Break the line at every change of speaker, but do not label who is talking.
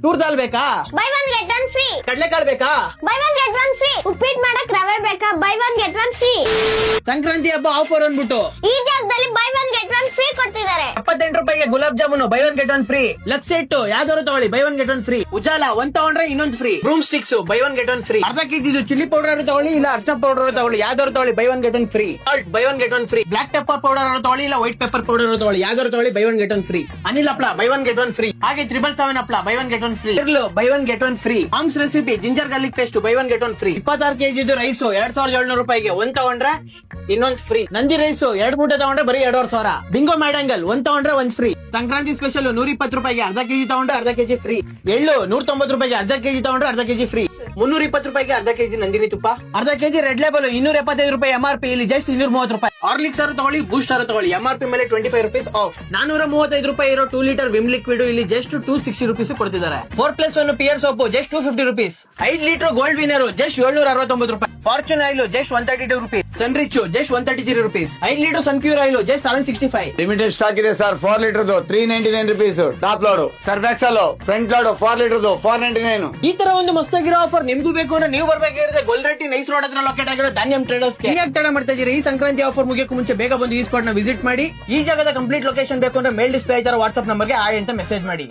Tour dal ಬೇಕಾ?
Buy one get one free.
ಕಡ್ಲೆಕಾಳು ಬೇಕಾ?
Buy one get one free. ಉಪ್ಪಿಟ್ಟು ಮಾಡಕ್ ರವೆ ಬೇಕಾ? Buy one get one free.
Sankranti ಹಬ್ಬ ಆಫರ್ ಅಂದ್ಬಿಟ್ಟು
ಈ ಜಾಗದಲ್ಲಿ buy one get one free ಕೊಡ್ತಿದ್ದಾರೆ.
78 ರೂಪಾಯಿಗೆ gulab jamun buy one get one free. Lux set ಯಾವ್ದಾದ್ರು ತಗೊಳ್ಳಿ buy one get one free. Ujala ಒಂದ್ ತಗೊಂಡ್ರೆ ಇನ್ನೊಂದ್ free. Broom sticks buy one get one free. ಅರ್ಧ ಕೆಜಿ ಚಿಲ್ಲಿ ಪೌಡರ್ ತಗೊಳ್ಳಿ ಇಲ್ಲ ಅರ್ಶಿನ ಪೌಡರ್ ತಗೊಳ್ಳಿ ಯಾವ್ದಾದ್ರು ತಗೊಳ್ಳಿ buy one get one free. Salt buy one get one free. Black pepper powder ತಗೊಳ್ಳಿ ಇಲ್ಲ ವೈಟ್ ಪೆಪ್ಪರ್ ಪೌಡರ್ ತಗೊಳ್ಳಿ ಯಾವ್ದಾದ್ರು ತಗೊಳ್ಳಿ buy one get one free. Anil ಹಪ್ಳ buy one get one free. ಹಾಗೆ 777 ಹಪ್ಳ buy one get one free. Buy one get one free. ಆಮ್ಸ್ recipe ginger garlic paste buy one get one free. 26 KG rice 2700 ರೂಪಾಯಿಗೆ ಒಂದ್ ತಗೊಂಡ್ರೆ ಇನ್ನೊಂದ್ free. Nandi rice 2 ಮೂಟೆ ತಗೊಂಡ್ರೆ ಬರೀ 2500. ಬಿಂಗೋ ಮ್ಯಾಡಂಗಲ್ ಒಂದ್ ತಗೊಂಡ್ರೆ ಒಂದ್ ಫ್ರೀ. ಸಂಕ್ರಾಂತಿ ಸ್ಪೆಷಲ್ 120 ರೂಪಾಯಿಗೆ ಅರ್ಧ ಕೆಜಿ ತಗೊಂಡ್ರೆ ಅರ್ಧ ಕೆಜಿ ಫ್ರೀ. ಎಳ್ಳು 190 ರೂಪಾಯಿಗೆ ಅರ್ಧ ಕೆಜಿ ತಗೊಂಡ್ರೆ ಅರ್ಧ ಕೆಜಿ ಫ್ರೀ. 320 ರೂಪಾಯಿಗೆ ಅರ್ಧ ಕೆಜಿ ನಂದಿನಿ ತುಪ್ಪ. ಅರ್ಧ ಕೆಜಿ ರೆಡ್ ಲೇಬಲ್ 275 ರೂಪಾಯಿ MRP. ಇಲ್ಲಿ ಜಸ್ಟ್ 230 ರೂಪಾಯಿ. ಹಾರ್ಲಿಕ್ಸ್ ತಗೊಳ್ಳಿ ಬೂಸ್ಟರ್ ತಗೊಳ್ಳಿ MRP ಮೇಲೆ 25 ರೂಪೀಸ್ ಆಫ್. 435 ರೂಪಾಯಿ ಇರೋ 2 ಲೀಟರ್ ವಿಮ್ ಲಿಕ್ವಿಡ್ ಇಲ್ಲಿ ಜಸ್ಟ್ 260 ರೂಪೀಸ್ ಕೊಡ್ತಿದ್ದಾರೆ. 4+1 pear soap just 250 rupees. 5 litre Gold Winner just 769 ರೂಪಾಯಿ. Fortune oil just 132 rupees. Sunrich just 133 rupees. 5 litre Sun Pure oil just 765.
Limited stock ಇದೆ sir. 4 litre 399 rupees. Top load Surf Excel front load 4 litre 499.
ಈ ತರ ಒಂದು ಮಸ್ತಾಗಿರೋ offer ನಿಮ್ಗೂ ಬೇಕು ಅಂದ್ರೆ ನೀವು ಬರ್ಬೇಕಾಗಿರುತ್ತೆ ಗೊಲ್ರಟ್ಟಿ nice road ಹತ್ರ ಲೊಕೇಟ್ ಆಗಿರೋ ಧಾನ್ಯಂ ಟ್ರೇಡರ್ಸ್ ಗೆ. ಯಾಕೆ ತಡ ಮಾಡ್ತಾ ಇದೀರಿ? ಈ ಸಂಕ್ರಾಂತಿ ಆಫರ್ ಮುಗಿಯಕ್ಕೂ ಮುಂಚೆ ಬೇಗ ಬಂದು ಈ ಸ್ಪಾಟ್ ನ ವಿಸಿಟ್ ಮಾಡಿ. ಈ ಜಾಗದ ಕಂಪ್ಲೀಟ್ ಲೊಕೇಶನ್ ಬೇಕು ಅಂದ್ರೆ ಮೇಲ್ ಡಿಸ್ಪ್ಲೇ ಆಯ್ತಾರ ವಾಟ್ಸ್ಆಪ್ ನಂಬರ್ಗೆ ಆಯ್ ಅಂತ ಮೆಸೇಜ್ ಮಾಡಿ.